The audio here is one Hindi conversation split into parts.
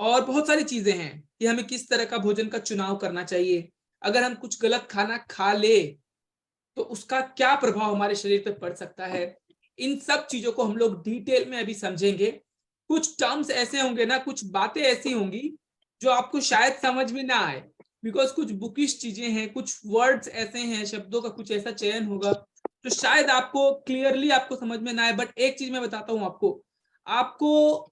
और बहुत सारी चीजें हैं कि हमें किस तरह का भोजन का चुनाव करना चाहिए। अगर हम कुछ गलत खाना खा ले तो उसका क्या प्रभाव हमारे शरीर पे पड़ सकता है। इन सब चीजों को हम लोग डिटेल में अभी समझेंगे। कुछ टर्म्स ऐसे होंगे ना, कुछ बातें ऐसी होंगी जो आपको शायद समझ में ना आए, बिकॉज कुछ बुकिश चीजें हैं, कुछ वर्ड्स ऐसे हैं, शब्दों का कुछ ऐसा चयन होगा जो शायद आपको क्लियरली आपको समझ में ना आए। बट एक चीज मैं बताता हूं आपको, आपको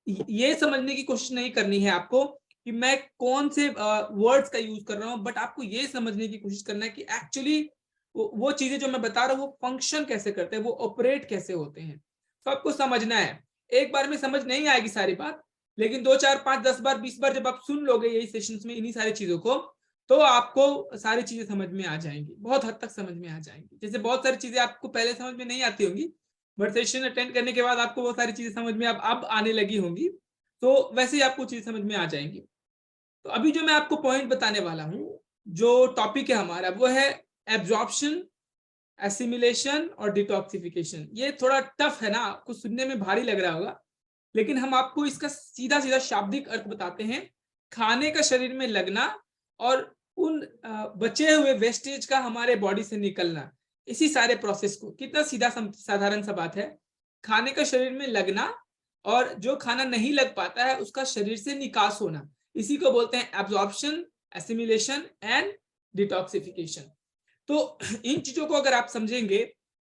ये समझने की कोशिश नहीं करनी है आपको कि मैं कौन से वर्ड्स का यूज कर रहा हूं, बट आपको ये समझने की कोशिश करना है कि एक्चुअली वो चीजें जो मैं बता रहा हूँ वो फंक्शन कैसे करते हैं, वो ऑपरेट कैसे होते हैं। तो आपको समझना है। एक बार में समझ नहीं आएगी सारी बात, लेकिन 2 4 5 10 बार 20 बार जब आप सुन लोगे यही सेशंस में इन्हीं सारी चीजों को, तो आपको सारी चीजें समझ में आ जाएंगी, बहुत हद तक समझ में आ जाएंगी। जैसे बहुत सारी चीजें आपको पहले समझ में नहीं आती होंगी, बट सेशन अटेंड करने के बाद आपको वो सारी चीजें समझ में अब आने लगी होंगी, तो वैसे ही आपको चीज समझ में आ जाएंगी। तो अभी जो मैं आपको पॉइंट बताने वाला हूँ, जो टॉपिक है हमारा, वो है एब्जॉर्प्शन, एसिमिलेशन और डिटॉक्सिफिकेशन। ये थोड़ा टफ है ना, आपको सुनने में भारी लग रहा होगा, लेकिन हम आपको इसका सीधा सीधा शाब्दिक अर्थ बताते हैं। खाने का शरीर में लगना और उन बचे हुए वेस्टेज का हमारे बॉडी से निकलना, इसी सारे प्रोसेस को, कितना सीधा साधारण सा बात है। खाने का शरीर में लगना और जो खाना नहीं लग पाता है उसका शरीर से निकास होना, इसी को बोलते हैं एब्जॉर्प्शन, एसिमिलेशन एंड डिटॉक्सिफिकेशन। तो इन चीजों को अगर आप समझेंगे,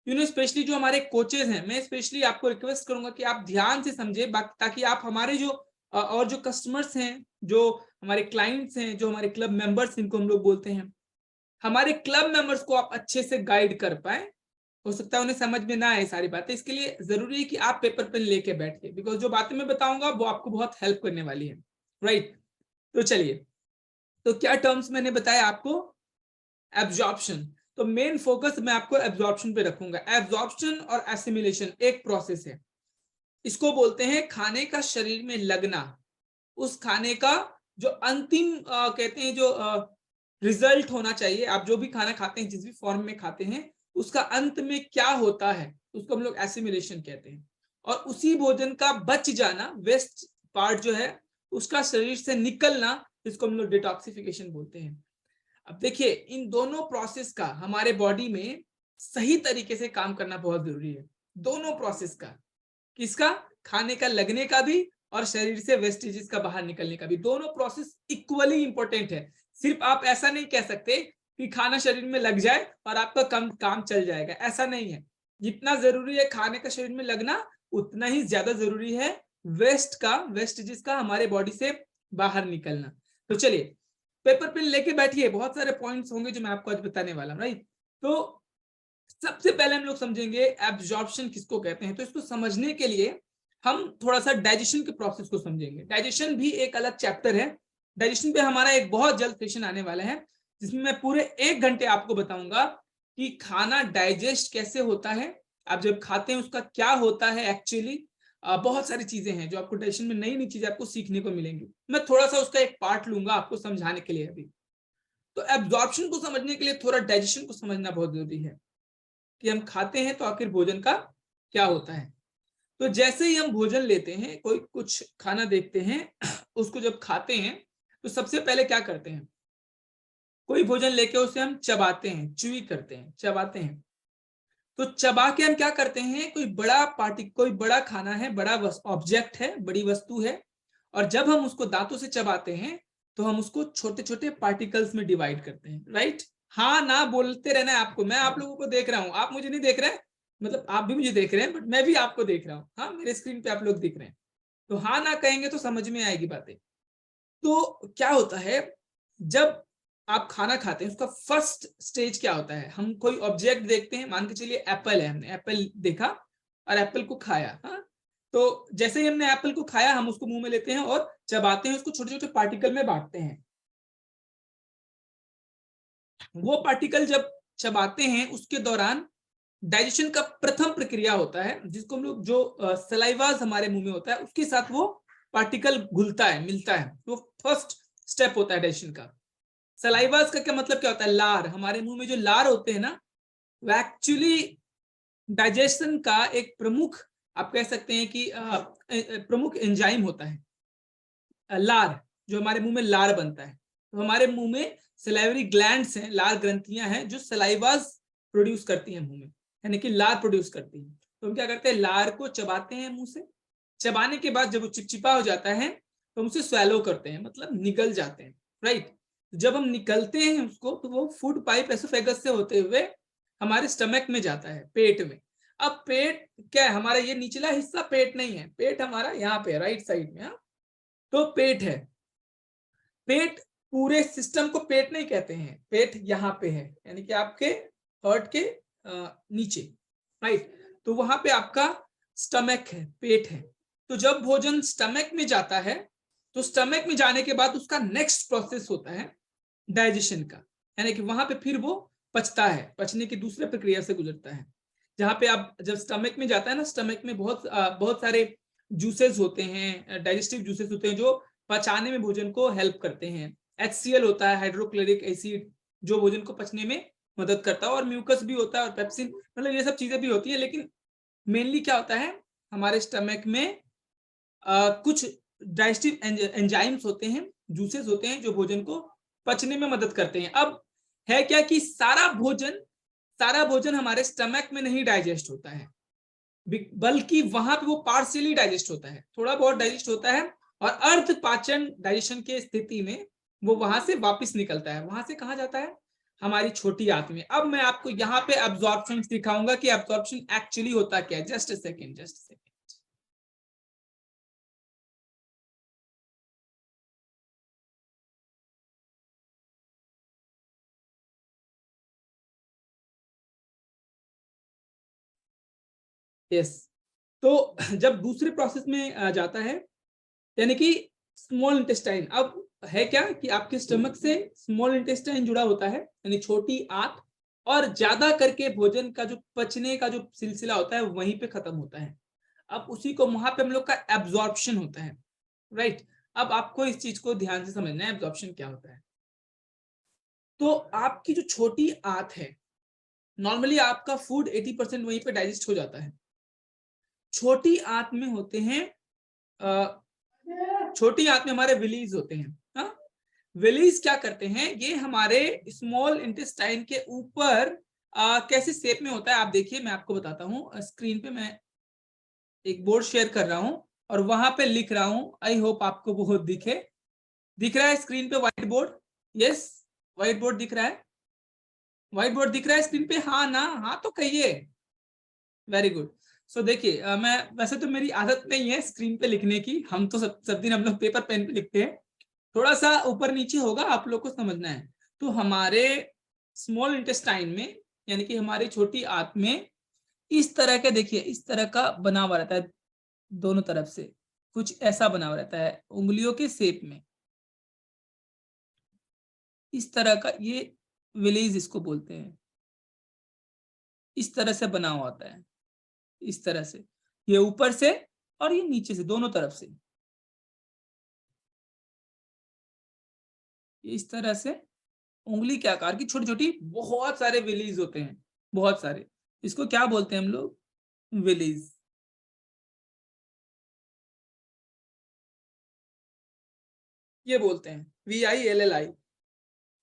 स्पेशली जो हमारे कोचेज हैं, मैं स्पेशली आपको रिक्वेस्ट करूंगा कि आप ध्यान से समझे, ताकि आप हमारे जो और जो कस्टमर्स हैं, जो हमारे क्लाइंट्स हैं, जो हमारे क्लब मेंबर्स इनको हम लोग बोलते हैं, हमारे क्लब मेंबर्स को आप अच्छे से गाइड कर पाए। हो सकता है उन्हें समझ में ना आए सारी बातें, इसके लिए जरूरी है कि आप पेपर पेन लेके बैठिए, बिकॉज जो बातें मैं बताऊंगा वो आपको बहुत हेल्प करने वाली है। राइट, तो चलिए, तो क्या टर्म्स मैंने बताया आपको? एब्जॉर्प्शन। तो मेन फोकस मैं आपको एब्जॉर्प्शन पे रखूंगा। एब्जॉर्प्शन और एसिमिलेशन एक प्रोसेस है, इसको बोलते हैं खाने का शरीर में लगना। उस खाने का जो अंतिम कहते हैं जो रिजल्ट होना चाहिए, आप जो भी खाना खाते हैं, जिस भी फॉर्म में खाते हैं, उसका अंत में क्या होता है, उसको हम लोग एसिमिलेशन कहते हैं। और उसी भोजन का बच जाना, वेस्ट पार्ट जो है उसका शरीर से निकलना, जिसको हम लोग डिटॉक्सिफिकेशन बोलते हैं। अब देखिए, इन दोनों प्रोसेस का हमारे बॉडी में सही तरीके से काम करना बहुत जरूरी है। दोनों प्रोसेस का, किसका? खाने का लगने का भी और शरीर से वेस्टेजेस का बाहर निकलने का भी, दोनों प्रोसेस इक्वली इंपॉर्टेंट है। सिर्फ आप ऐसा नहीं कह सकते कि खाना शरीर में लग जाए और आपका कम काम चल जाएगा, ऐसा नहीं है। जितना जरूरी है खाने का शरीर में लगना, उतना ही ज्यादा जरूरी है वेस्टेजेस का हमारे बॉडी से बाहर निकलना। तो चलिए, पेपर पेन लेके बैठिए, बहुत सारे पॉइंट्स होंगे जो मैं आपको आज बताने वाला हूं। राइट, तो सबसे पहले हम लोग समझेंगे एब्जॉर्प्शन किसको कहते हैं। तो इसको समझने के लिए हम थोड़ा सा डाइजेशन के प्रोसेस को समझेंगे। डाइजेशन भी एक अलग चैप्टर है। डाइजेशन पे हमारा एक बहुत जल्द सेशन आने वाला है, जिसमें मैं पूरे 1 घंटे आपको बताऊंगा कि खाना डाइजेस्ट कैसे होता है, आप जब खाते हैं उसका क्या होता है एक्चुअली। बहुत सारी चीजें हैं जो आपको डाइजेशन में, नई नई चीजें आपको सीखने को मिलेंगी। मैं थोड़ा सा उसका एक पार्ट लूंगा आपको समझाने के लिए अभी। तो एब्जॉर्प्शन को समझने के लिए थोड़ा डाइजेशन को समझना बहुत जरूरी है कि हम खाते हैं तो आखिर भोजन का क्या होता है। तो जैसे ही हम भोजन लेते हैं, कोई कुछ खाना देखते हैं, उसको जब खाते हैं तो सबसे पहले क्या करते हैं? कोई भोजन लेके उसे हम चबाते हैं, च्यूई करते हैं, चबाते हैं। तो चबा के हम क्या करते हैं? कोई बड़ा खाना है, बड़ा ऑब्जेक्ट है, बड़ी वस्तु है, और जब हम उसको दांतों से चबाते हैं तो हम उसको छोटे छोटे पार्टिकल्स में डिवाइड करते हैं। राइट, हाँ ना बोलते रहना है आपको। मैं आप लोगों को देख रहा हूं, आप मुझे नहीं देख रहे, मतलब आप भी मुझे देख रहे हैं, बट मैं भी आपको देख रहा हूँ। हाँ, मेरे स्क्रीन पे आप लोग दिख रहे हैं, तो हाँ ना कहेंगे तो समझ में आएगी बातें। तो क्या होता है, जब आप खाना खाते हैं उसका फर्स्ट स्टेज क्या होता है? हम कोई ऑब्जेक्ट देखते हैं, मान के चलिए एप्पल है, हमने एप्पल देखा और एप्पल को खाया। हाँ, तो जैसे ही हमने एप्पल को खाया, हम उसको मुंह में लेते हैं और चबाते हैं, उसको छोटे छोटे पार्टिकल में बांटते हैं। वो पार्टिकल जब चबाते हैं, उसके दौरान डाइजेशन का प्रथम प्रक्रिया होता है, जिसको हम लोग, जो सलाइवाज हमारे मुंह में होता है उसके साथ वो पार्टिकल घुलता है, मिलता है, वो फर्स्ट स्टेप होता है डाइजेशन का। सलाइवास का क्या मतलब, क्या होता है? लार। हमारे मुंह में जो लार होते हैं ना, वो एक्चुअली डाइजेशन का एक प्रमुख, आप कह सकते हैं कि प्रमुख एंजाइम होता है। लार, जो हमारे मुंह में लार बनता है, तो हमारे मुंह में सलाइवरी ग्लैंड्स हैं, लार ग्रंथियां हैं जो सलाइवास प्रोड्यूस करती हैं मुंह में, यानी कि लार प्रोड्यूस करती हैं। तो हम क्या करते हैं, लार को चबाते हैं मुंह से, चबाने के बाद जब वो चिपचिपा हो जाता है तो हम उसे स्वैलो करते हैं, मतलब निकल जाते हैं, राइट। जब हम निकलते हैं उसको तो वो फूड पाइप एसोफेगस से होते हुए हमारे स्टमक में जाता है, पेट में। अब पेट क्या है, हमारा ये निचला हिस्सा पेट नहीं है, पेट हमारा यहाँ पे राइट साइड में, तो पेट है। पेट पूरे सिस्टम को पेट नहीं कहते हैं, पेट यहाँ पे है, यानी कि आपके हार्ट के नीचे, राइट। तो वहां पे आपका स्टमक है, पेट है। तो जब भोजन स्टमक में जाता है तो स्टमक में जाने के बाद उसका नेक्स्ट प्रोसेस होता है डाइजेशन का, यानी कि वहां पे फिर वो पचता है, पचने की दूसरे प्रक्रिया से गुजरता है। जहां पे आप जब स्टमक में जाता है ना, स्टमक में बहुत सारे जूसेस होते हैं, डाइजेस्टिव जूसेस होते हैं जो पचाने में भोजन को हेल्प करते हैं। HCl होता है, हाइड्रोक्लोरिक एसिड, जो भोजन को पचने में मदद करता है, और म्यूकस भी होता है, और पेप्सिन, मतलब ये सब चीजें भी होती है। लेकिन मेनली क्या होता है, हमारे स्टमक में कुछ डाइजेस्टिव एंजाइम्स होते हैं, जूसेस होते हैं जो भोजन को पचने में मदद करते हैं। अब है क्या कि सारा भोजन हमारे स्टमक में नहीं डाइजेस्ट होता है, बल्कि वहां पे वो पार्शियली डाइजेस्ट होता है, थोड़ा बहुत डाइजेस्ट होता है, और अर्ध पाचन डाइजेशन के स्थिति में वो वहां से वापस निकलता है। वहां से कहा जाता है, हमारी छोटी आंत में। अब मैं आपको यहाँ पे अब्जॉर्प्शन दिखाऊंगा कि अब्जॉर्प्शन एक्चुअली होता क्या है। Just a second, just a second. Yes, तो जब दूसरे प्रोसेस में जाता है, यानी कि स्मॉल इंटेस्टाइन, अब है क्या कि आपके स्टमक से स्मॉल इंटेस्टाइन जुड़ा होता है, यानी छोटी आंत, और ज्यादा करके भोजन का जो पचने का जो सिलसिला होता है वहीं पे खत्म होता है। अब उसी को वहां पे हम लोग का एब्जॉर्प्शन होता है, राइट। अब आपको इस चीज को ध्यान से समझना है, एब्जॉर्प्शन क्या होता है। तो आपकी जो छोटी आंत है, नॉर्मली आपका फूड 80% वहीं पे डाइजेस्ट हो जाता है। छोटी आंत में होते हैं, छोटी आंत में हमारे विलीज होते हैं। हाँ, विलीज क्या करते हैं, ये हमारे स्मॉल इंटेस्टाइन के ऊपर कैसे शेप में होता है, आप देखिए, मैं आपको बताता हूँ। स्क्रीन पे मैं एक बोर्ड शेयर कर रहा हूँ और वहां पे लिख रहा हूँ, आई होप आपको बहुत दिख रहा है स्क्रीन पे white board. Yes, white board दिख रहा है, व्हाइट बोर्ड दिख रहा है स्क्रीन पे, हाँ ना, हाँ तो कहिए। Very good. सो देखिए, मैं वैसे तो मेरी आदत नहीं है स्क्रीन पे लिखने की, हम तो सब दिन हम लोग पेपर पेन पे लिखते हैं, थोड़ा सा ऊपर नीचे होगा, आप लोग को समझना है। तो हमारे स्मॉल इंटेस्टाइन में, यानी कि हमारी छोटी आंत में, इस तरह के देखिए, इस तरह का बना हुआ रहता है, दोनों तरफ से कुछ ऐसा बना हुआ रहता है, उंगलियों के शेप में, इस तरह का, ये विलेज इसको बोलते हैं। इस तरह से बना हुआ होता है, इस तरह से, ये ऊपर से और ये नीचे से, दोनों तरफ से इस तरह से उंगली के आकार की छोटी छोटी बहुत सारे विलीज होते हैं, बहुत सारे। इसको क्या बोलते हैं हम लोग, विलीज, ये बोलते हैं, VILLI।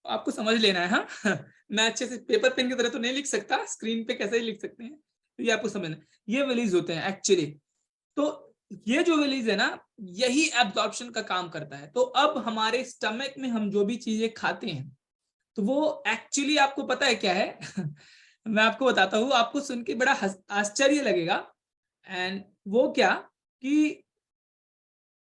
आपको समझ लेना है, हाँ। मैं अच्छे से पेपर पेन की तरह तो नहीं लिख सकता, स्क्रीन पे कैसे ही लिख सकते हैं, तो ये आपको समझना है। ये विलीज होते हैं एक्चुअली। तो ये जो विलीज है ना, यही एब्जॉर्प्शन का काम करता है। तो अब हमारे स्टमक में हम जो भी चीजें खाते हैं, तो वो एक्चुअली आपको पता है क्या है। मैं आपको बताता हूँ, आपको सुन के बड़ा आश्चर्य लगेगा। एंड वो क्या कि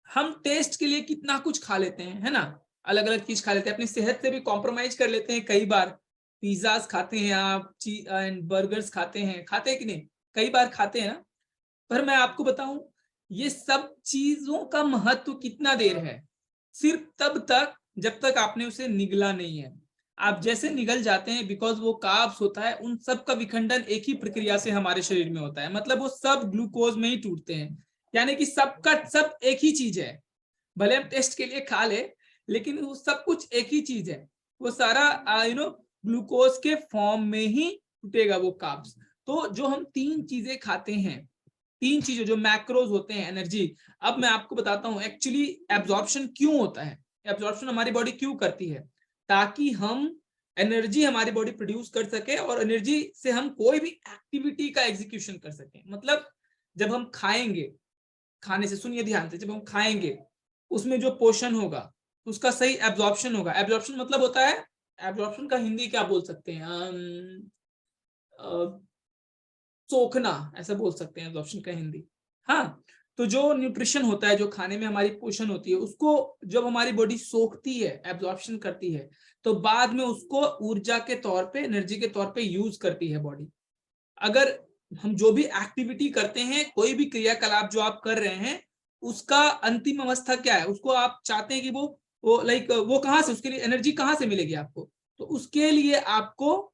हम टेस्ट के लिए कितना कुछ खा लेते हैं, है ना, अलग अलग चीज खा लेते हैं, अपनी सेहत से भी कॉम्प्रोमाइज कर लेते हैं कई बार। पिज्जाज खाते हैं आप, एंड बर्गर्स खाते हैं कि नहीं, कई बार खाते हैं ना। पर मैं आपको बताऊं, ये सब चीजों का महत्व कितना देर है, सिर्फ तब तक जब तक आपने उसे निगला नहीं है। आप जैसे निगल जाते हैं, बिकॉज वो कार्ब्स होता है, उन सब का विखंडन एक ही प्रक्रिया से हमारे शरीर में होता है, मतलब वो सब ग्लूकोज में ही टूटते हैं। यानी कि सबका सब एक ही चीज है, भले हम टेस्ट के लिए खा ले, लेकिन वो सब कुछ एक ही चीज है। वो सारा ग्लूकोज के फॉर्म में ही टूटेगा वो कार्ब्स। तो जो हम तीन चीजें खाते हैं, तीन चीजें जो मैक्रोज होते हैं एनर्जी। अब मैं आपको बताता हूं एक्चुअली एब्जॉर्प्शन क्यों होता है, एब्जॉर्प्शन हमारी बॉडी क्यों करती है, ताकि हम एनर्जी हमारी बॉडी प्रोड्यूस कर सके और एनर्जी से हम कोई भी एक्टिविटी का एग्जीक्यूशन कर सकें। मतलब जब हम खाएंगे, खाने से सुनिए ध्यान से, जब हम खाएंगे उसमें जो पोषण होगा उसका सही एब्जॉर्प्शन होगा। एब्जॉर्प्शन मतलब होता है, एब्जॉर्प्शन का हिंदी क्या बोल सकते हैं, सोखना, ऐसा बोल सकते हैं एब्जॉर्प्शन का हिंदी। हाँ, तो जो न्यूट्रिशन होता है, जो खाने में हमारी पोषण होती है, उसको जब हमारी बॉडी सोखती है, एब्जॉर्प्शन करती है, तो बाद में उसको ऊर्जा के तौर पे, एनर्जी के तौर पे यूज करती है बॉडी। अगर हम जो भी एक्टिविटी करते हैं, कोई भी क्रियाकलाप जो आप कर रहे हैं, उसका अंतिम अवस्था क्या है, उसको आप चाहते हैं कि वो लाइक वो कहाँ से, उसके लिए एनर्जी कहाँ से मिलेगी आपको, तो उसके लिए आपको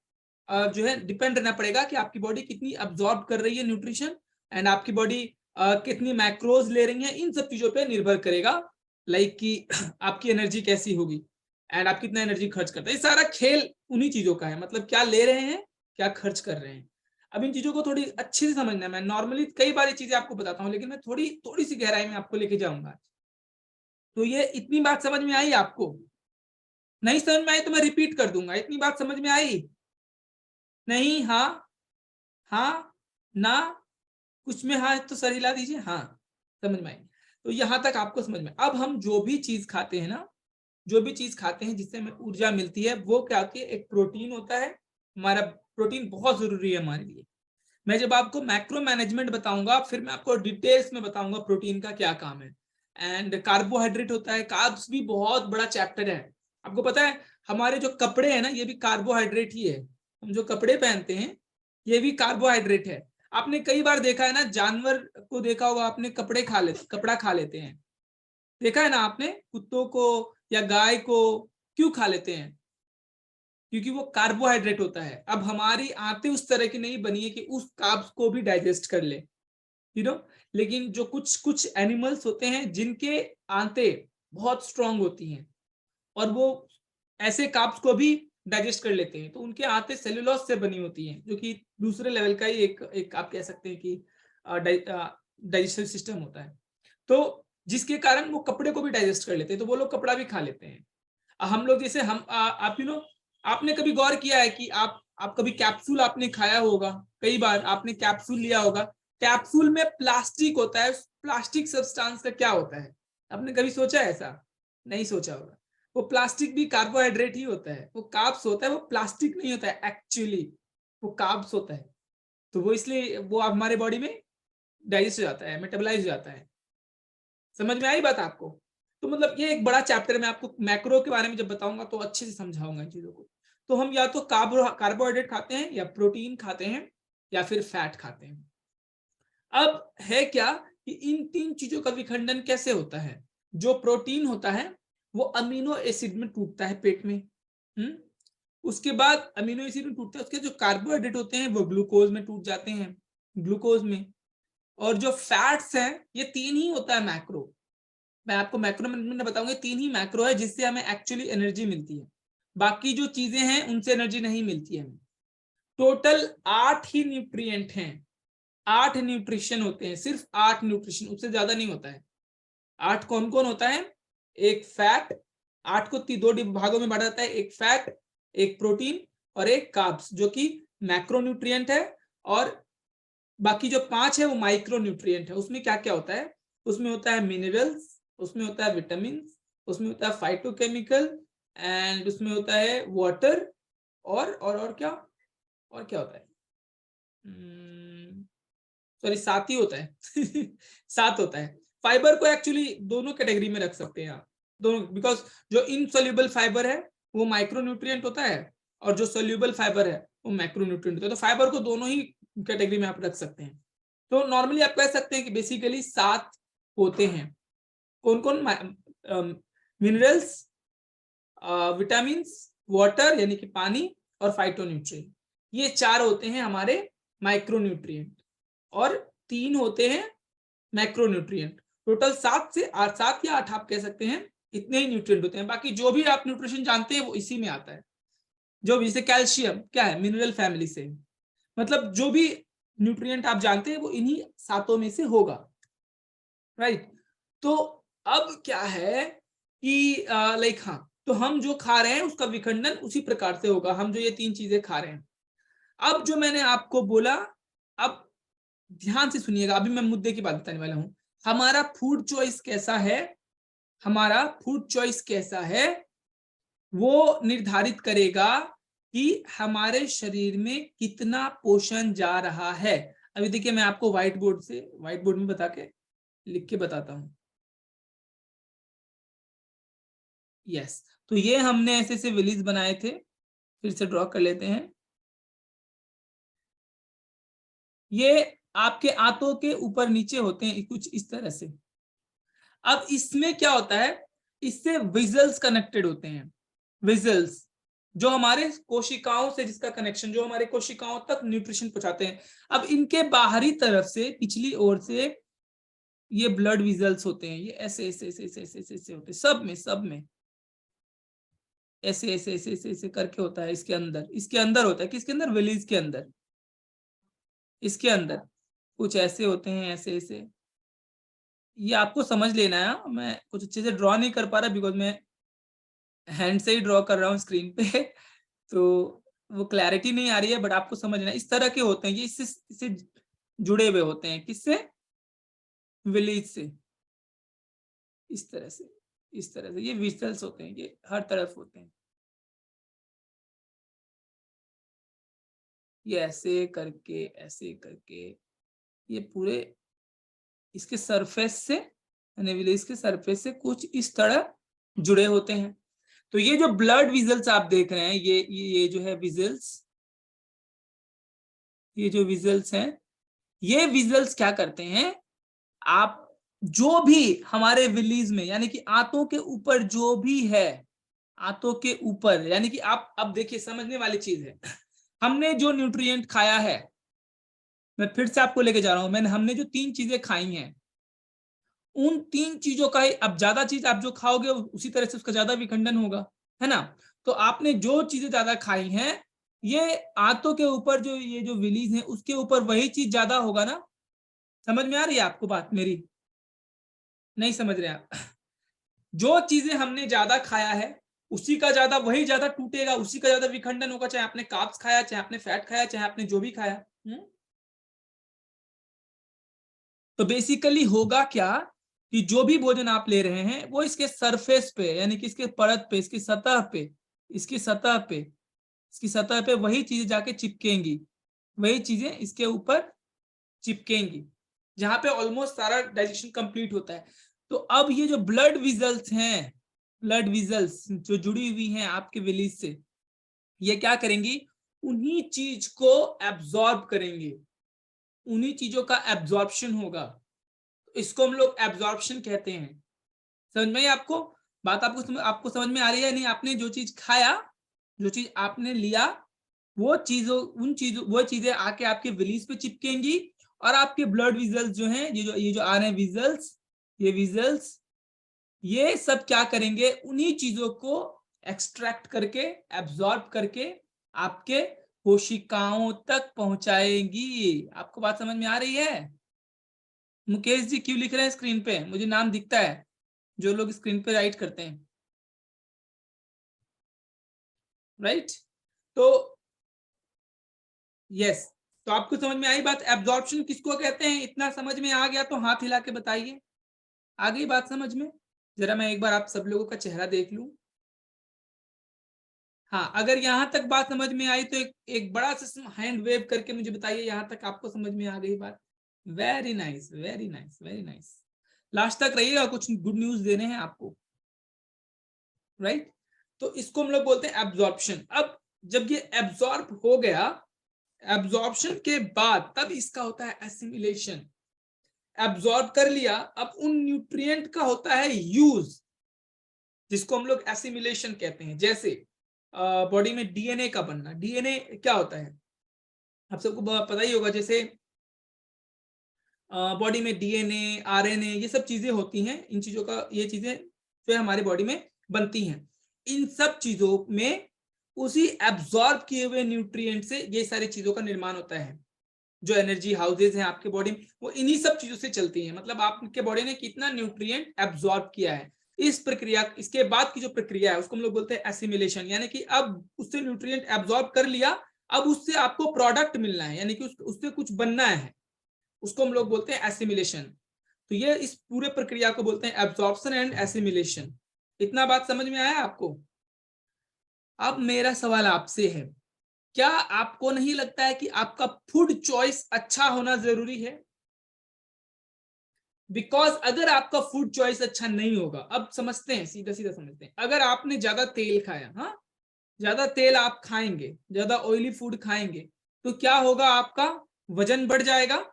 जो है डिपेंड रहना पड़ेगा कि आपकी बॉडी कितनी अब्सॉर्ब कर रही है न्यूट्रिशन, एंड आपकी बॉडी कितनी मैक्रोज ले रही है, इन सब चीजों पे निर्भर करेगा लाइक कि आपकी एनर्जी कैसी होगी एंड आप कितना एनर्जी खर्च करते हैं। ये सारा खेल उन्हीं चीजों का है, मतलब क्या ले रहे हैं, क्या खर्च कर रहे हैं। अब इन चीजों को थोड़ी अच्छे से समझना है। मैं नॉर्मली कई बार ये चीजें आपको बताता हूँ, लेकिन मैं थोड़ी थोड़ी सी गहराई में आपको लेके जाऊंगा। तो ये इतनी बात समझ में आई आपको? नहीं समझ में आई तो मैं रिपीट कर दूंगा। इतनी बात समझ में आई? नहीं? हाँ, हाँ, ना, कुछ में हाँ तो सर हिला दीजिए। हाँ, समझ में आई। तो यहां तक आपको समझ में। अब हम जो भी चीज खाते हैं ना, जो भी चीज खाते हैं जिससे हमें ऊर्जा मिलती है, वो क्या होती है, एक प्रोटीन होता है हमारा। प्रोटीन बहुत जरूरी है हमारे लिए। मैं जब आपको मैक्रो मैनेजमेंट बताऊंगा, फिर मैं आपको डिटेल्स में बताऊंगा प्रोटीन का क्या काम है। एंड कार्बोहाइड्रेट होता है, कार्ब्स भी बहुत बड़ा चैप्टर है। आपको पता है हमारे जो कपड़े हैं ना, ये भी कार्बोहाइड्रेट ही है। हम जो कपड़े पहनते हैं ये भी कार्बोहाइड्रेट है। आपने कई बार देखा है ना, जानवर को देखा होगा आपने, कपड़ा खा लेते हैं। देखा है ना आपने, कुत्तों को या गाय को क्यों खा लेते हैं? क्योंकि वो कार्बोहाइड्रेट होता है। अब हमारी आंतें उस तरह की नहीं बनी है कि उस कार्ब्स को भी डाइजेस्ट कर ले, यू नो। लेकिन जो कुछ कुछ एनिमल्स होते हैं जिनके आंतें बहुत स्ट्रांग होती हैं और वो ऐसे कार्ब्स को भी डाइजेस्ट कर लेते हैं, तो उनके आंतें सेलुलोज से बनी होती हैं, जो कि दूसरे लेवल का ही एक आप कह सकते हैं कि डाइजेस्टिव सिस्टम होता है। तो जिसके कारण वो कपड़े को भी डाइजेस्ट कर लेते हैं, तो वो लोग कपड़ा भी खा लेते हैं। हम लोग जैसे हम आप आपने कभी गौर किया है कि आप कभी कैप्सूल आपने खाया होगा, कई बार आपने कैप्सूल लिया होगा, कैप्सूल में प्लास्टिक होता है। प्लास्टिक सब्सटेंस का क्या होता है, आपने कभी सोचा है ऐसा? नहीं सोचा होगा। वो प्लास्टिक भी कार्बोहाइड्रेट ही होता है, वो कार्ब्स होता है, वो प्लास्टिक नहीं होता है एक्चुअली, वो कार्ब्स होता है। तो वो इसलिए वो हमारे बॉडी में डाइजेस्ट हो जाता है, मेटाबोलाइज हो जाता है। समझ में आई बात आपको? तो मतलब ये एक बड़ा चैप्टर है। मैं आपको मैक्रो के बारे में जब बताऊंगा तो अच्छे से समझाऊंगा इन चीजों को। तो हम या तो कार्बोहाइड्रेट खाते हैं, या प्रोटीन खाते हैं, या फिर फैट खाते हैं। अब है क्या कि इन तीन चीजों का विखंडन कैसे होता है। जो प्रोटीन होता है वो अमीनो एसिड में टूटता है पेट में। उसके बाद अमीनो एसिड में टूटता है, उसके जो कार्बोहाइड्रेट होते हैं वो ग्लूकोज में टूट जाते हैं, ग्लूकोज में। और जो फैट्स हैं, ये तीन ही होता है मैक्रो। मैं आपको मैक्रो में बताऊंगा, तीन ही मैक्रो है जिससे हमें एक्चुअली एनर्जी मिलती है। बाकी जो चीजें हैं उनसे एनर्जी नहीं मिलती है हमें। टोटल 8 ही न्यूट्रिएंट हैं, 8 न्यूट्रिशन होते हैं, सिर्फ 8 न्यूट्रिशन, उससे ज्यादा नहीं होता है। 8 कौन कौन होता है? एक फैट, 8 को दो भागों में बांटा जाता है, एक फैट, एक प्रोटीन और एक कार्ब्स, जो कि मैक्रो न्यूट्रिएंट है। और बाकी जो 5 है वो माइक्रो न्यूट्रिएंट है। उसमें क्या क्या होता है? उसमें होता है मिनरल्स, उसमें होता है विटामिन, उसमें होता है फाइटोकेमिकल, एंड उसमें होता है वाटर। और क्या, और क्या होता है? सॉरी, 7 ही होता है। 7 होता है। फाइबर को एक्चुअली दोनों कैटेगरी में रख सकते हैं आप, दोनों, बिकॉज जो इनसोल्यूबल फाइबर है वो माइक्रोन्यूट्रिएंट होता है, और जो सोल्यूबल फाइबर है वो मैक्रोन्यूट्रिएंट होता है। तो फाइबर को दोनों ही कैटेगरी में आप रख सकते हैं। तो नॉर्मली आप कह सकते हैं कि बेसिकली 7 होते हैं। कौन कौन? मिनरल्स, विटामिन, वाटर यानी कि पानी, और फाइटोन्यूट्रिएंट। ये 4 होते हैं हमारे माइक्रोन्यूट्रिएंट, और 3 होते हैं मैक्रोन्यूट्रिएंट। टोटल 7 से 8, 7 या 8 आप कह सकते हैं, इतने ही न्यूट्रिएंट होते हैं। बाकी जो भी आप न्यूट्रिशन जानते हैं वो इसी में आता है। जो भी, जैसे कैल्शियम क्या है, मिनरल फैमिली से। मतलब जो भी न्यूट्रिएंट आप जानते हैं वो इन्हीं सातों में से होगा, राइट। तो अब क्या है कि लाइक हाँ, तो हम जो खा रहे हैं उसका विखंडन उसी प्रकार से होगा, हम जो ये 3 चीजें खा रहे हैं। अब जो मैंने आपको बोला, अब ध्यान से सुनिएगा, अभी मैं मुद्दे की बात बताने वाला हूं। हमारा फूड चॉइस कैसा है, हमारा फूड चॉइस कैसा है, वो निर्धारित करेगा कि हमारे शरीर में कितना पोषण जा रहा है। अभी देखिए मैं आपको व्हाइट बोर्ड में बता के लिख के बताता हूं। यस, तो ये हमने ऐसे ऐसे विलीज बनाए थे, फिर से ड्रॉ कर लेते हैं। ये आपके आंतों के ऊपर नीचे होते हैं कुछ इस तरह से। अब इसमें क्या होता है, इससे विजल्स कनेक्टेड होते हैं, विजल्स जो हमारे कोशिकाओं से, जिसका कनेक्शन जो हमारे कोशिकाओं तक न्यूट्रिशन पहुंचाते हैं। अब इनके बाहरी तरफ से पिछली ओर से ये ब्लड विजल्स होते हैं, ये ऐसे ऐसे ऐसे ऐसे ऐसे ऐसे ऐसे होते हैं, सब में ऐसे ऐसे ऐसे ऐसे ऐसे करके होता है। इसके अंदर होता है, किसके अंदर, विलीज के अंदर, इसके अंदर कुछ ऐसे होते हैं, ऐसे ऐसे। ये आपको समझ लेना है, मैं कुछ अच्छे से ड्रॉ नहीं कर पा रहा बिकॉज मैं हैंड से ही ड्रॉ कर रहा हूँ स्क्रीन पे तो वो क्लैरिटी नहीं आ रही है, बट आपको समझना है। इस तरह के होते हैं ये, इससे जुड़े हुए होते हैं, किससे, विलीज से। इस तरह से, इस तरह से ये विजल्स होते हैं, ये हर तरफ होते हैं। ये ऐसे करके ये पूरे इसके सरफेस से, यानी विलेज के सरफेस से कुछ इस तरह जुड़े होते हैं। तो ये जो ब्लड विजल्स आप देख रहे हैं, ये जो है विजल्स, ये जो विजल्स हैं, ये विजल्स क्या करते हैं, आप जो भी हमारे विलीज में, यानी कि आंतों के ऊपर जो भी है, आंतों के ऊपर, यानी कि आप अब देखिए समझने वाली चीज है। हमने जो न्यूट्रिएंट खाया है, मैं फिर से आपको लेके जा रहा हूं, हमने जो 3 चीजें खाई हैं, उन 3 चीजों का ही, अब ज्यादा चीज आप जो खाओगे उसी तरह से उसका ज्यादा विखंडन होगा, है ना। तो आपने जो चीजें ज्यादा खाई हैं, ये आंतों के ऊपर जो ये जो विलीज है उसके ऊपर वही चीज ज्यादा होगा ना। समझ में आ रही है आपको बात मेरी, नहीं समझ रहे आप? जो चीजें हमने ज्यादा खाया है उसी का ज्यादा, वही ज्यादा टूटेगा, उसी का ज्यादा विखंडन होगा, चाहे आपने कार्ब्स खाया, चाहे आपने फैट खाया, चाहे आपने जो भी खाया। तो बेसिकली होगा क्या कि जो भी भोजन आप ले रहे हैं वो इसके सरफेस पे, यानी कि इसके परत पे, इसकी सतह पे, इसकी सतह पे, इसकी सतह पे वही चीजें जाके चिपकेंगी, वही चीजें इसके ऊपर चिपकेंगी, जहां पे ऑलमोस्ट सारा डाइजेशन कंप्लीट होता है। तो अब ये जो ब्लड विजल्स हैं, ब्लड विजल्स जो जुड़ी हुई हैं आपके विलीज से, ये क्या करेंगी, उन्हीं चीज को एब्जॉर्ब करेंगे, उन्हीं चीजों का एब्जॉर्प्शन होगा। इसको हम लोग एब्जॉर्प्शन कहते हैं। समझ में आई आपको बात, आपको समझ में आ रही है नहीं? आपने जो चीज खाया, जो चीज आपने लिया, वो चीजें आके आपके विलीज पे चिपकेंगी, और आपके ब्लड विजल्स जो हैं, ये जो आ रहे हैं विजल्स, ये विजल्स, ये सब क्या करेंगे, उन्हीं चीजों को एक्सट्रैक्ट करके, एब्जॉर्ब करके आपके कोशिकाओं तक पहुंचाएंगी। आपको बात समझ में आ रही है? मुकेश जी क्यों लिख रहे हैं स्क्रीन पे, मुझे नाम दिखता है जो लोग स्क्रीन पे राइट करते हैं, राइट। तो यस, तो आपको समझ में आई बात, एब्जॉर्प्शन किसको कहते हैं? इतना समझ में आ गया तो हाथ हिला के बताइए, आ गई बात समझ में? जरा मैं एक बार आप सब लोगों का चेहरा देख लूं। हाँ, अगर यहां तक बात समझ में आई तो एक बड़ा सा हैंड वेव करके मुझे बताइए यहां तक आपको समझ में आ गई बात। Very nice, very nice, very nice. Last तक रहिएगा, कुछ गुड न्यूज देने हैं आपको, राइट। तो इसको हम लोग बोलते हैं एब्जॉर्प्शन। अब जब ये एब्जॉर्ब हो गया, एब्जॉर्प्शन के बाद तब इसका होता है एसिमिलेशन। एब्जॉर्ब कर लिया, अब उन न्यूट्रिएंट का होता है यूज, जिसको हम लोग एसिमिलेशन कहते हैं। जैसे बॉडी में डीएनए का बनना, डीएनए क्या होता है आप सबको पता ही होगा। जैसे बॉडी में डीएनए, आरएनए, ये सब चीजें होती हैं, इन चीजों का, ये चीजें जो हमारी बॉडी में बनती हैं, इन सब चीजों में उसी एब्जॉर्ब किए हुए न्यूट्रिएंट से ये सारी चीजों का निर्माण होता है। जो एनर्जी हाउसेज हैं आपके बॉडी में, वो इन्हीं सब चीजों से चलती हैं। मतलब आपके बॉडी ने कितना न्यूट्रिएंट एब्जॉर्ब किया है, इस प्रक्रिया, इसके बाद की जो प्रक्रिया है उसको हम लोग बोलते हैं एसिमिलेशन, यानी कि अब उससे न्यूट्रिएंट एब्जॉर्ब कर लिया, अब उससे आपको प्रोडक्ट मिलना है, यानी कि उससे कुछ बनना है, उसको हम लोग बोलते हैं एसिमिलेशन। तो ये इस पूरे प्रक्रिया को बोलते हैं एब्जॉर्प्शन एंड एसिमिलेशन। इतना बात समझ में आया आपको? अब मेरा सवाल आपसे है, क्या आपको नहीं लगता है कि आपका फूड चॉइस अच्छा होना जरूरी है? बिकॉज अगर आपका फूड चॉइस अच्छा नहीं होगा, अब समझते हैं, सीधा सीधा समझते हैं, अगर आपने ज्यादा तेल खाया, हाँ, ज्यादा तेल आप खाएंगे, ज्यादा ऑयली फूड खाएंगे, तो क्या होगा? आपका वजन बढ़ जाएगा।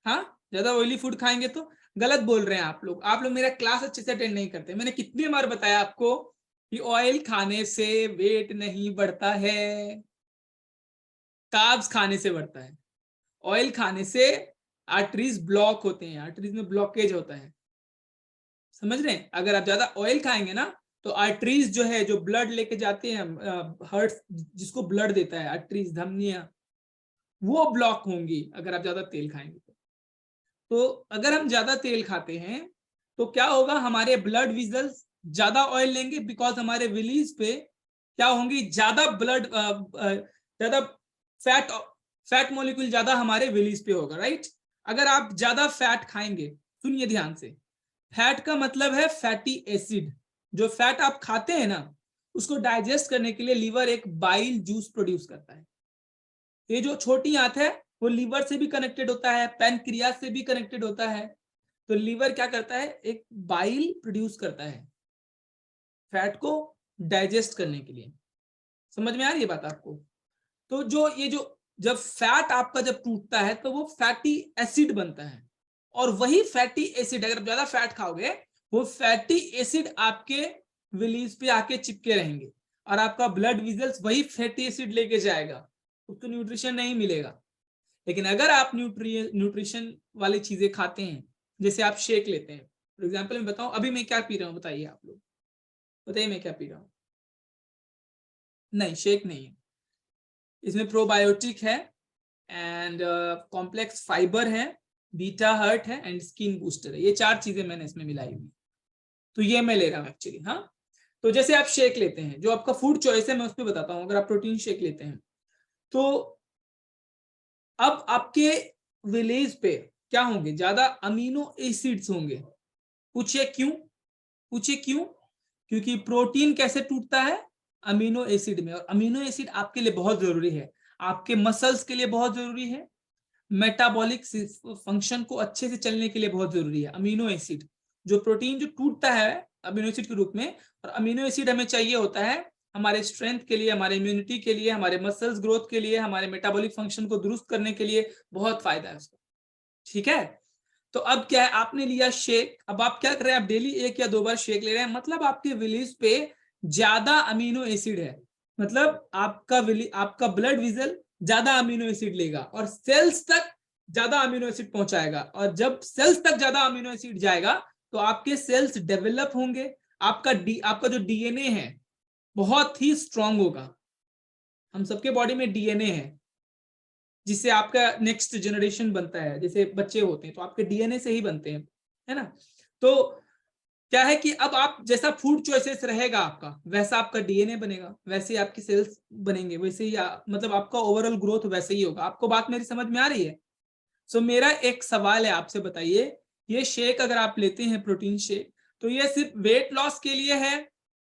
हाँ, ज्यादा ऑयली फूड खाएंगे तो। गलत बोल रहे हैं आप लोग मेरा क्लास अच्छे से अटेंड नहीं करते। मैंने कितनी बार बताया आपको कि ऑयल खाने से वेट नहीं बढ़ता है, कार्ब्स खाने से बढ़ता है। ऑयल खाने से आर्टरीज ब्लॉक होते हैं, आर्टरीज में ब्लॉकेज होता है, समझ रहे हैं? अगर आप ज्यादा ऑयल खाएंगे ना, तो आर्टरीज जो है, जो ब्लड लेके जाते हैं, हार्ट जिसको ब्लड देता है, आर्टरीज, धमनियां, वो ब्लॉक होंगी अगर आप ज्यादा तेल खाएंगे तो अगर हम ज्यादा तेल खाते हैं तो क्या होगा? हमारे ब्लड विजल्स ज्यादा ऑयल लेंगे, बिकॉज हमारे विलीज पे क्या होंगी? ज्यादा ब्लड, ज्यादा फैट, फैट मॉलिक्यूल ज्यादा हमारे विलीज पे होगा, राइट? अगर आप ज्यादा फैट खाएंगे, सुनिए ध्यान से, फैट का मतलब है फैटी एसिड। जो फैट आप खाते हैं ना, उसको डाइजेस्ट करने के लिए लीवर एक बाइल जूस प्रोड्यूस करता है। ये जो छोटी आंत है वो लीवर से भी कनेक्टेड होता है, पैनक्रियास से भी कनेक्टेड होता है। तो लीवर क्या करता है? एक बाइल प्रोड्यूस करता है फैट को डाइजेस्ट करने के लिए। समझ में आ रही है बात आपको? तो जो ये जो जब फैट आपका जब टूटता है तो वो फैटी एसिड बनता है, और वही फैटी एसिड, अगर ज्यादा फैट खाओगे, वो फैटी एसिड आपके विलीज पे आके चिपके रहेंगे, और आपका ब्लड विजल्स वही फैटी एसिड लेके जाएगा, उसको न्यूट्रिशन नहीं मिलेगा। लेकिन अगर आप न्यूट्रिशन वाली चीजें खाते हैं, जैसे आप शेक लेते हैं, फॉर एग्जाम्पल मैं बताऊं, अभी मैं क्या पी रहा हूं, बताइए आप लोग, बताइए मैं क्या पी रहा हूं? नहीं, शेक नहीं है, इसमें प्रोबायोटिक है, एंड कॉम्प्लेक्स फाइबर है, बीटा हर्ट है, एंड स्किन बूस्टर है। ये 4 चीजें मैंने इसमें मिलाई हुई, तो ये मैं ले रहा हूँ एक्चुअली। हाँ, तो जैसे आप शेक लेते हैं, जो आपका फूड चॉइस है मैं उस पर बताता हूँ। अगर आप प्रोटीन शेक लेते हैं तो अब आपके विलेज पे क्या होंगे? ज्यादा अमीनो एसिड्स होंगे। पूछिए क्यों? पूछिए क्यों? क्योंकि प्रोटीन कैसे टूटता है? अमीनो एसिड में, और अमीनो एसिड आपके लिए बहुत जरूरी है, आपके मसल्स के लिए बहुत जरूरी है, मेटाबॉलिक फंक्शन को अच्छे से चलने के लिए बहुत जरूरी है अमीनो एसिड। जो प्रोटीन जो टूटता है अमीनो एसिड के रूप में, और अमीनो एसिड हमें चाहिए होता है हमारे स्ट्रेंथ के लिए, हमारे इम्यूनिटी के लिए, हमारे मसल्स ग्रोथ के लिए, हमारे मेटाबॉलिक फंक्शन को दुरुस्त करने के लिए बहुत फायदा है उसका। ठीक है? तो अब क्या है, आपने लिया शेक, अब आप क्या कर रहे हैं? आप डेली 1 या 2 बार शेक ले रहे हैं, मतलब आपके विलीज पे ज्यादा अमीनो एसिड है, मतलब आपका ब्लड विजल ज्यादा अमीनो एसिड लेगा और सेल्स तक ज्यादा अमीनो एसिड पहुंचाएगा, और जब सेल्स तक ज्यादा अमीनो एसिड जाएगा तो आपके सेल्स डेवलप होंगे, आपका जो डीएनए है बहुत ही स्ट्रांग होगा। हम सबके बॉडी में डीएनए है, जिससे आपका नेक्स्ट जनरेशन बनता है, जैसे बच्चे होते हैं तो आपके डीएनए से ही बनते हैं, है ना? तो क्या है कि अब आप जैसा फूड चॉइसेस रहेगा आपका, वैसा आपका डीएनए बनेगा, वैसे ही आपके सेल्स बनेंगे, वैसे ही मतलब आपका ओवरऑल ग्रोथ वैसे ही होगा। आपको बात मेरी समझ में आ रही है? सो मेरा एक सवाल है आपसे, बताइए, ये शेक अगर आप लेते हैं, प्रोटीन शेक, तो ये सिर्फ वेट लॉस के लिए है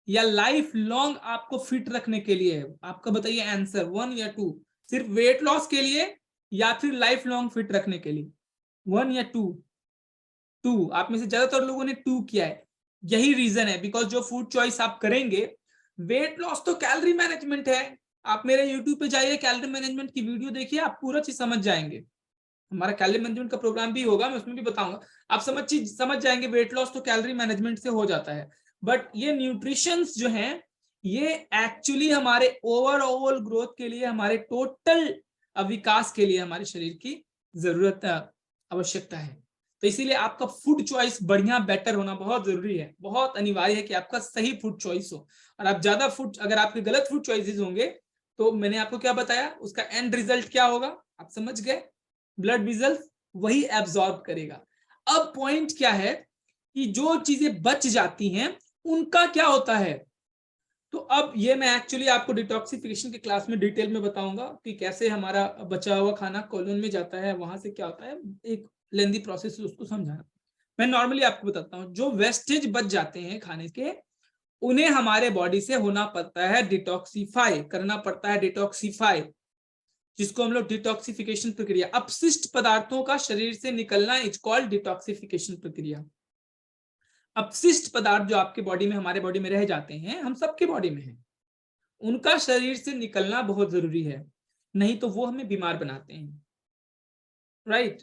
या लाइफ लॉन्ग आपको फिट रखने के लिए है? आपका बताइए आंसर, 1 या 2। सिर्फ वेट लॉस के लिए या फिर लाइफ लॉन्ग फिट रखने के लिए? 1 या 2? 2। आप में से ज्यादातर लोगों ने 2 किया है। यही रीजन है, बिकॉज जो फूड चॉइस आप करेंगे, वेट लॉस तो कैलोरी मैनेजमेंट है। आप मेरे यूट्यूब पे जाइए, कैलोरी मैनेजमेंट की वीडियो देखिए, आप पूरा चीज समझ जाएंगे। हमारा कैलोरी मैनेजमेंट का प्रोग्राम भी होगा, मैं उसमें भी बताऊंगा, आप समझ जाएंगे। वेट लॉस तो कैलोरी मैनेजमेंट से हो जाता है, बट ये न्यूट्रिशंस जो हैं, ये एक्चुअली हमारे ओवरऑल ग्रोथ के लिए, हमारे टोटल विकास के लिए हमारे शरीर की जरूरत, आवश्यकता है। तो इसीलिए आपका फूड चॉइस बढ़िया, बेटर होना बहुत जरूरी है, बहुत अनिवार्य है कि आपका सही फूड चॉइस हो। और आप ज्यादा फूड, अगर आपके गलत फूड चॉइसेस होंगे तो मैंने आपको क्या बताया, उसका एंड रिजल्ट क्या होगा, आप समझ गए, ब्लड वेसल्स वही एब्जॉर्ब करेगा। अब पॉइंट क्या है कि जो चीजें बच जाती हैं उनका क्या होता है। तो अब ये मैं एक्चुअली आपको डिटॉक्सिफिकेशन के क्लास में डिटेल में बताऊंगा कि कैसे हमारा बचा हुआ खाना कोलन में जाता है, वहां से क्या होता है, एक लेंदी प्रोसेस है, उसको समझाना। मैं नॉर्मली आपको बताता हूँ, जो वेस्टेज बच जाते हैं खाने के, उन्हें हमारे बॉडी से होना पड़ता है डिटॉक्सिफाई, करना पड़ता है डिटॉक्सिफाई, जिसको हम लोग डिटॉक्सिफिकेशन प्रक्रिया, अपशिष्ट पदार्थों का शरीर से निकलना इज कॉल्ड डिटॉक्सिफिकेशन प्रक्रिया। अपशिष्ट पदार्थ जो आपके बॉडी में, हमारे बॉडी में रह जाते हैं, हम सबके बॉडी में है, उनका शरीर से निकलना बहुत जरूरी है, नहीं तो वो हमें बीमार बनाते हैं, राइट।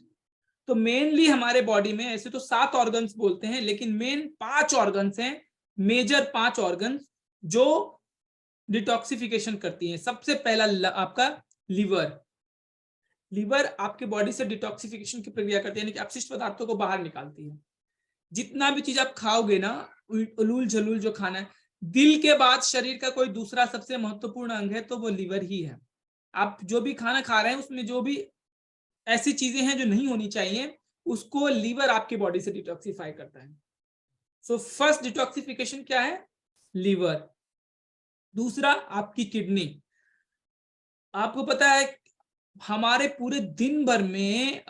तो मेनली हमारे बॉडी में ऐसे तो 7 ऑर्गन्स बोलते हैं, लेकिन मेन 5 ऑर्गन्स हैं, मेजर 5 ऑर्गन्स जो डिटॉक्सिफिकेशन करती हैं। सबसे पहला आपका लिवर। लिवर आपके बॉडी से डिटॉक्सिफिकेशन की प्रक्रिया करती है, यानी कि अपशिष्ट पदार्थों को बाहर निकालती है। जितना भी चीज आप खाओगे ना, उलूल झलूल जो खाना है, दिल के बाद शरीर का कोई दूसरा सबसे महत्वपूर्ण अंग है तो वो लिवर ही है। आप जो भी खाना खा रहे हैं उसमें जो भी ऐसी चीजें हैं जो नहीं होनी चाहिए, उसको लीवर आपके बॉडी से डिटॉक्सिफाई करता है। सो फर्स्ट डिटॉक्सिफिकेशन क्या है, लीवर। दूसरा आपकी किडनी। आपको पता है हमारे पूरे दिन भर में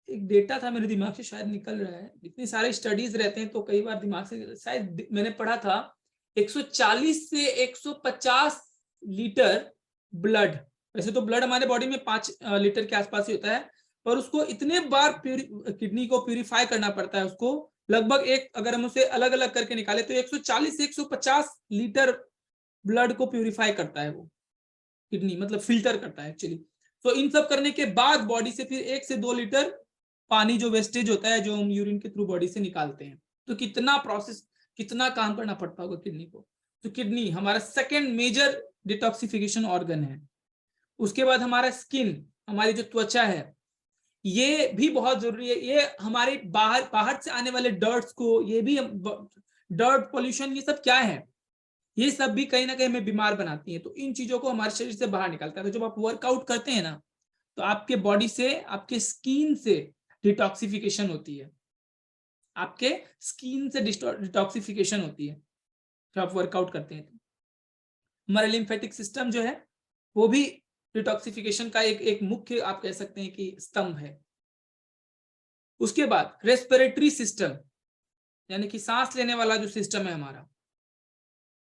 एक डेटा था मेरे दिमाग से, शायद निकल रहा है, इतने सारे स्टडीज रहते हैं तो कई बार दिमाग से, शायद मैंने पढ़ा था 140 से 150 लीटर ब्लड। वैसे तो ब्लड हमारे बॉडी में 5 लीटर के आसपास ही होता है, पर उसको इतने बार किडनी को प्यूरिफाई करना पड़ता है, उसको लगभग एक, अगर हम उसे अलग अलग करके निकाले तो 140 से 150 लीटर ब्लड को प्यूरिफाई करता है वो किडनी, मतलब फिल्टर करता है एक्चुअली। तो इन सब करने के बाद बॉडी से फिर 1 से 2 लीटर पानी जो वेस्टेज होता है, जो हम यूरिन के थ्रू बॉडी से निकालते हैं। तो कितना प्रोसेस, कितना काम करना पड़ता होगा किडनी को। तो किडनी हमारा सेकंड मेजर डिटॉक्सिफिकेशन ऑर्गन है। उसके बाद हमारा स्किन, हमारी जो त्वचा है, ये भी बहुत जरूरी है। ये हमारे बाहर से आने वाले डर्ट्स को, ये भी डर्ट पोल्यूशन, ये सब क्या है, ये सब भी कहीं ना कहीं हमें बीमार बनाती है। तो इन चीजों को हमारे शरीर से बाहर निकालता है। तो जब आप वर्कआउट करते हैं ना, तो आपके बॉडी से, आपके स्किन से डिटॉक्सिफिकेशन होती है, आपके स्किन से डिटॉक्सिफिकेशन होती है जब आप वर्कआउट करते हैं। तो हमारा लिम्फेटिक सिस्टम जो है वो भी डिटॉक्सिफिकेशन का एक मुख्य, आप कह सकते हैं कि स्तंभ है। उसके बाद रेस्पिरेटरी सिस्टम, यानी कि सांस लेने वाला जो सिस्टम है हमारा,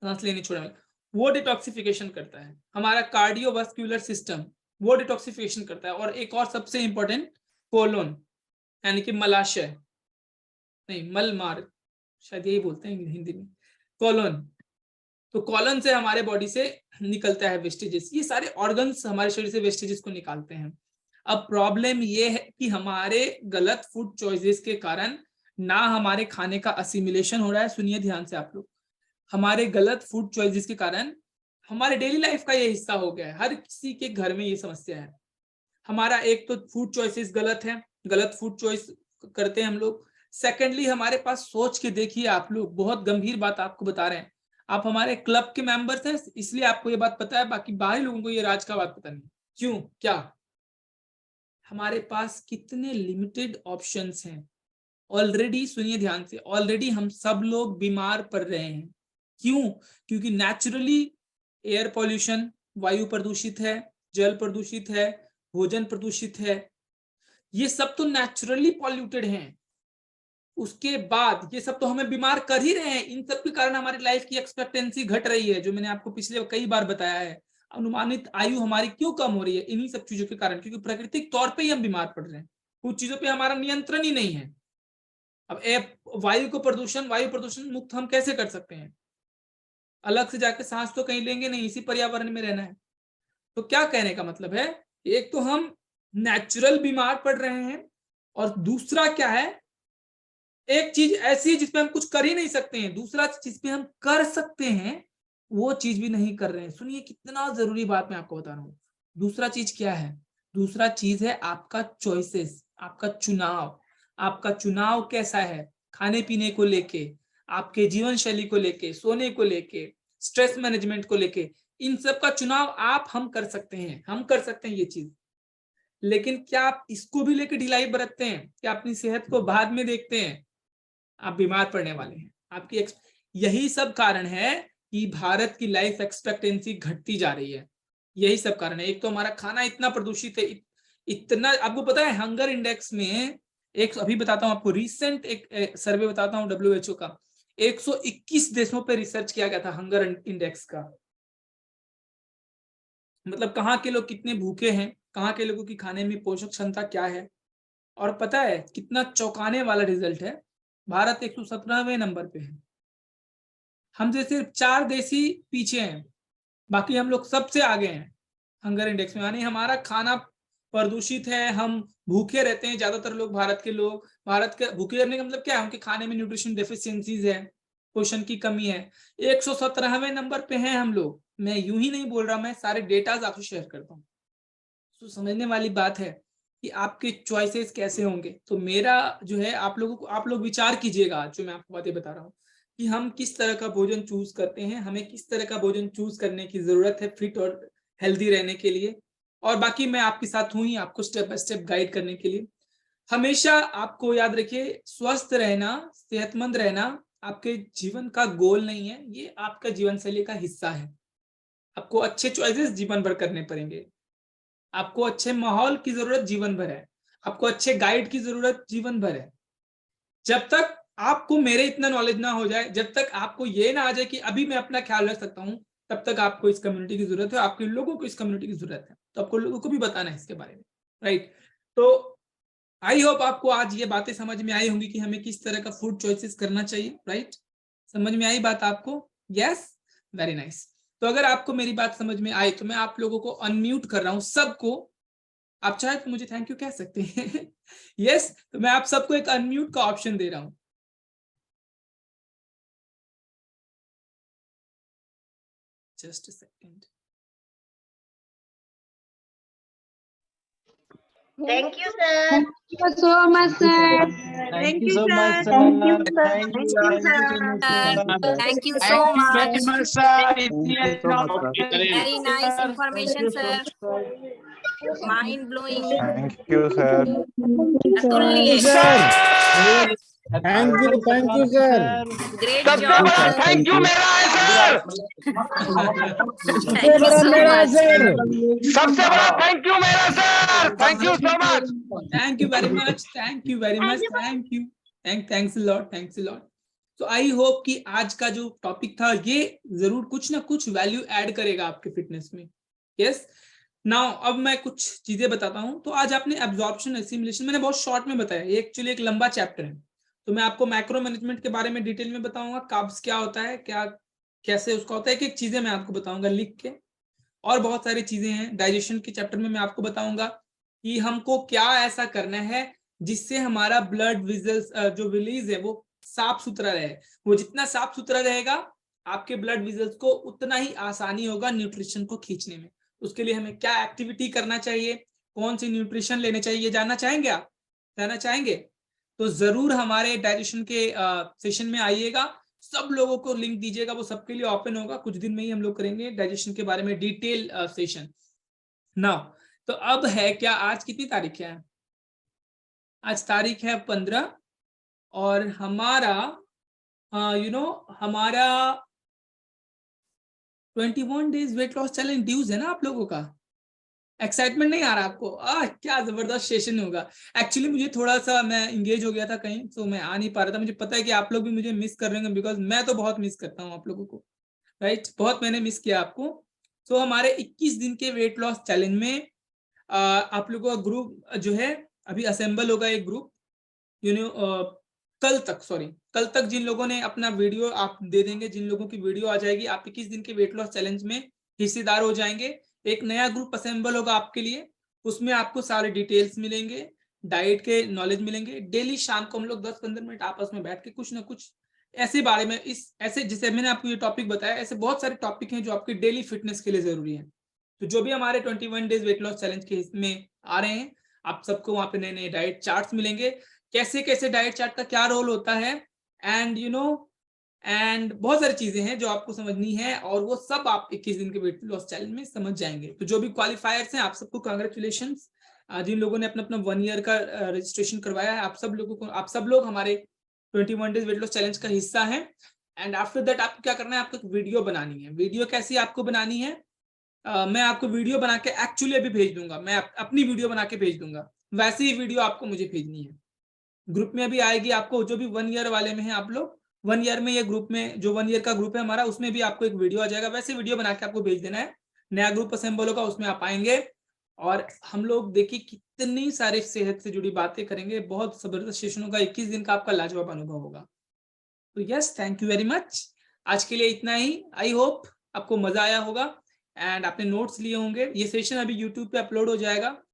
सांस लेने छोड़ने वाला, वो डिटॉक्सिफिकेशन करता है। हमारा कार्डियोवास्कुलर सिस्टम वो डिटॉक्सिफिकेशन करता है। और एक और सबसे इंपॉर्टेंट, कोलोन, यानी कि मलाशय, नहीं मल मार्ग, शायद यही बोलते हैं हिंदी में, कोलोन। तो कॉलन से हमारे बॉडी से निकलता है वेस्टेजेस। ये सारे ऑर्गन्स हमारे शरीर से वेस्टेजेस को निकालते हैं। अब प्रॉब्लम ये है कि हमारे गलत फूड चॉइसेस के कारण ना हमारे खाने का असिमिलेशन हो रहा है। सुनिए ध्यान से आप लोग, हमारे गलत फूड चॉइसेस के कारण हमारे डेली लाइफ का ये हिस्सा हो गया है। हर किसी के घर में ये समस्या है। हमारा एक तो फूड चॉइसेस गलत है, गलत फूड चॉइस करते हैं हम लोग। सेकेंडली हमारे पास, सोच के देखिए आप लोग, बहुत गंभीर बात आपको बता रहे हैं, आप हमारे क्लब के मेंबर्स हैं इसलिए आपको ये बात पता है, बाकी बाहरी लोगों को ये राज का बात पता नहीं। क्यों, क्या हमारे पास कितने लिमिटेड ऑप्शंस हैं। ऑलरेडी सुनिए ध्यान से, ऑलरेडी हम सब लोग बीमार पड़ रहे हैं। क्यों, क्योंकि नेचुरली एयर पॉल्यूशन, वायु प्रदूषित है, जल प्रदूषित है, भोजन प्रदूषित है, ये सब तो नेचुरली पॉल्यूटेड हैं। उसके बाद ये सब तो हमें बीमार कर ही रहे हैं। इन सब के कारण हमारी लाइफ की एक्सपेक्टेंसी घट रही है, जो मैंने आपको पिछले कई बार बताया है। अनुमानित आयु हमारी क्यों कम हो रही है, इन्हीं सब चीजों के कारण, क्योंकि प्राकृतिक तौर पे ही हम बीमार पड़ रहे हैं। कुछ चीजों पे हमारा नियंत्रण ही नहीं है। अब वायु को प्रदूषण, वायु प्रदूषण मुक्त हम कैसे कर सकते हैं, अलग से जाके सांस तो कहीं लेंगे नहीं, इसी पर्यावरण में रहना है। तो क्या कहने का मतलब है, एक तो हम नेचुरल बीमार पड़ रहे हैं, और दूसरा क्या है, एक चीज ऐसी है जिसपे हम कुछ कर ही नहीं सकते हैं, दूसरा चीज पे हम कर सकते हैं वो चीज भी नहीं कर रहे हैं। सुनिए कितना जरूरी बात मैं आपको बता रहा हूं। दूसरा चीज क्या है, दूसरा चीज है आपका चॉइसेस, आपका चुनाव। आपका चुनाव कैसा है, खाने पीने को लेके, आपके जीवन शैली को लेके, सोने को लेके, स्ट्रेस मैनेजमेंट को लेके, इन सब का चुनाव हम कर सकते हैं, हम कर सकते हैं ये चीज। लेकिन क्या आप इसको भी लेके ढिलाई बरतते हैं? क्या अपनी सेहत को बाद में देखते हैं? आप बीमार पड़ने वाले हैं। यही सब कारण है कि भारत की लाइफ एक्सपेक्टेंसी घटती जा रही है। यही सब कारण है। एक तो हमारा खाना इतना प्रदूषित है, इतना, आपको पता है हंगर इंडेक्स में, एक अभी बताता हूं आपको, रिसेंट एक सर्वे बताता हूं WHO का, 121 देशों पे रिसर्च किया गया था हंगर इंडेक्स का। मतलब कहाँ के लोग कितने भूखे हैं, कहाँ के लोगों की खाने में पोषक क्षमता क्या है। और पता है कितना चौंकाने वाला रिजल्ट है, भारत 117वें नंबर पे है। हमसे सिर्फ 4 देश ही पीछे हैं, बाकी हम लोग सबसे आगे हैं हंगर इंडेक्स में। यानी हमारा खाना प्रदूषित है, हम भूखे रहते हैं, ज्यादातर लोग, भारत के लोग। भारत के भूखे रहने का मतलब क्या है? उनके खाने में न्यूट्रिशन डेफिशिएंसीज है, पोषण की कमी है। 117वें नंबर पे हैं हम लोग। मैं यूं ही नहीं बोल रहा, मैं सारे डेटाज आपसे शेयर करता हूँ। तो समझने वाली बात है कि आपके चॉइसेस कैसे होंगे। तो मेरा जो है, आप लोग विचार कीजिएगा जो मैं आपको बातें बता रहा हूँ, कि हम किस तरह का भोजन चूज करते हैं, हमें किस तरह का भोजन चूज करने की जरूरत है फिट और हेल्दी रहने के लिए। और बाकी मैं आपके साथ हूं ही, आपको स्टेप बाय स्टेप गाइड करने के लिए। हमेशा आपको याद रखिए, स्वस्थ रहना, सेहतमंद रहना आपके जीवन का गोल नहीं है, ये आपका जीवन शैली का हिस्सा है। आपको अच्छे चॉइसेस जीवन भर करने पड़ेंगे, आपको अच्छे माहौल की जरूरत जीवन भर है, आपको अच्छे गाइड की जरूरत जीवन भर है। जब तक आपको मेरे इतना नॉलेज ना हो जाए, जब तक आपको ये ना आ जाए कि अभी मैं अपना ख्याल रख सकता हूं, तब तक आपको इस कम्युनिटी की जरूरत है, आपके लोगों को इस कम्युनिटी की जरूरत है। तो आपको लोगों को भी बताना है इसके बारे में, राइट। तो आई होप आपको आज ये बातें समझ में आई होंगी कि हमें किस तरह का फूड चॉइसेस करना चाहिए, राइट। समझ में आई बात आपको? Yes, very nice. तो अगर आपको मेरी बात समझ में आई तो मैं आप लोगों को अनम्यूट कर रहा हूं, सबको। आप चाहे तो मुझे थैंक यू कह सकते हैं। यस, तो मैं आप सबको एक अनम्यूट का ऑप्शन दे रहा हूं। Just a second. Thank you, sir. Thank you so much, sir. Thank you, so sir. much, sir. Thank you, sir. Thank you, Thank you, thank you so much, sir. sir. Thank you so Thank you very much. much, sir. Thank you so much, sir. Very nice Thank information, you so sir. much, sir. Mind blowing. Thank you, sir. अतुल्य. Sir. Thank you, sir. Great सबसे job, बड़ा sir. थैंक यू मेरा है sir. Thank you so much. सबसे बड़ा थैंक यू मेरा sir. Thank you so much. Thank you very much, thank you very much, thank you, thanks a lot, thanks a lot. तो आई होप कि आज का जो टॉपिक था ये जरूर कुछ ना कुछ वैल्यू ऐड करेगा आपके फिटनेस में। यस, नाउ अब मैं कुछ चीजें बताता हूं। तो आज आपने एब्जॉर्प्शन एसिमिलेशन मैंने बहुत शॉर्ट में बताया, ये एक्चुअली एक लंबा चैप्टर है। तो मैं आपको मैक्रो मैनेजमेंट के बारे में डिटेल में बताऊंगा, कार्ब्स क्या होता है, क्या कैसे उसका होता है, एक चीजें मैं आपको बताऊंगा लिख के। और बहुत सारी चीजें हैं डाइजेशन के चैप्टर में, मैं आपको बताऊंगा कि हमको क्या ऐसा करना है जिससे हमारा ब्लड विजल्स जो रिलीज है वो साफ सुथरा रहे। वो जितना साफ सुथरा रहेगा, आपके ब्लड विजल्स को उतना ही आसानी होगा न्यूट्रिशन को खींचने में। उसके लिए हमें क्या एक्टिविटी करना चाहिए, कौन सी न्यूट्रिशन लेने चाहिए, ये जानना चाहेंगे आप? जानना चाहेंगे तो जरूर हमारे डाइजेशन के सेशन में आइएगा। सब लोगों को लिंक दीजिएगा, वो सबके लिए ओपन होगा। कुछ दिन में ही हम लोग करेंगे डाइजेशन के बारे में डिटेल सेशन। नाउ तो अब है क्या, आज कितनी तारीख है? आज तारीख है 15 और हमारा हमारा 21 डेज वेट लॉस चैलेंज ड्यूज है ना आप लोगों का। एक्साइटमेंट नहीं आ रहा आपको? क्या जबरदस्त सेशन होगा। एक्चुअली मुझे थोड़ा सा, मैं इंगेज हो गया था कहीं, तो मैं आ नहीं पा रहा था। मुझे पता है कि आप लोग भी मुझे मिस कर रहे होंगे, बिकॉज मैं तो बहुत मिस करता हूँ आप लोगों को, राइट। बहुत मैंने मिस किया आपको। तो हमारे 21 दिन के वेट लॉस चैलेंज में आप लोगों का ग्रुप जो है अभी असेंबल होगा, एक ग्रुप कल तक जिन लोगों ने अपना वीडियो आप दे देंगे, जिन लोगों की वीडियो आ जाएगी, आप 21 दिन के वेट लॉस चैलेंज में हिस्सेदार हो जाएंगे। एक नया ग्रुप असेंबल होगा आपके लिए, उसमें आपको सारे डिटेल्स मिलेंगे, डाइट के नॉलेज मिलेंगे। डेली शाम को हम लोग 10-15 मिनट आपस में बैठ के कुछ ना कुछ ऐसे बारे में, ऐसे जैसे मैंने आपको ये टॉपिक बताया, ऐसे बहुत सारे टॉपिक हैं जो आपके डेली फिटनेस के लिए जरूरी है। तो जो भी हमारे 21 डेज वेट लॉस चैलेंज के इसमें आ रहे हैं, आप सबको वहां पे नए नए डाइट चार्ट्स मिलेंगे, कैसे कैसे डाइट चार्ट का क्या रोल होता है, एंड एंड बहुत सारी चीजें हैं जो आपको समझनी है, और वो सब आप 21 दिन के वेट लॉस चैलेंज में समझ जाएंगे। तो जो भी क्वालिफायर्स हैं, आप सबको कांग्रेचुलेशंस। जिन लोगों ने अपना अपना 1 ईयर का रजिस्ट्रेशन करवाया है, आप सब लोग हमारे 21 डेज वेट लॉस चैलेंज का हिस्सा है। एंड आफ्टर दैट आपको क्या करना है, आपको एक वीडियो बनानी है। वीडियो कैसी आपको बनानी है, मैं आपको वीडियो बना के एक्चुअली अभी भेज दूंगा, मैं अपनी वीडियो बना के भेज दूंगा, वैसे ही वीडियो आपको मुझे भेजनी है। ग्रुप में भी आएगी आपको, जो भी 1 ईयर वाले में है आप लोग, 1 ईयर में ये ग्रुप में, जो 1 ईयर का ग्रुप है हमारा, उसमें भी आपको एक वीडियो आ जाएगा, वैसे वीडियो बना के आपको भेज देना है। नया ग्रुप असेंबल होगा, उसमें आप आएंगे और हम लोग देखिए कितनी सारी सेहत से जुड़ी बातें करेंगे। बहुत जबरदस्त सेशन होगा, 21 दिन का आपका लाजवाब अनुभव होगा। तो yes, thank you very much. आज के लिए इतना ही। आई होप आपको मजा आया होगा एंड आपने नोट्स लिए होंगे। ये सेशन अभी यूट्यूब पे अपलोड हो जाएगा,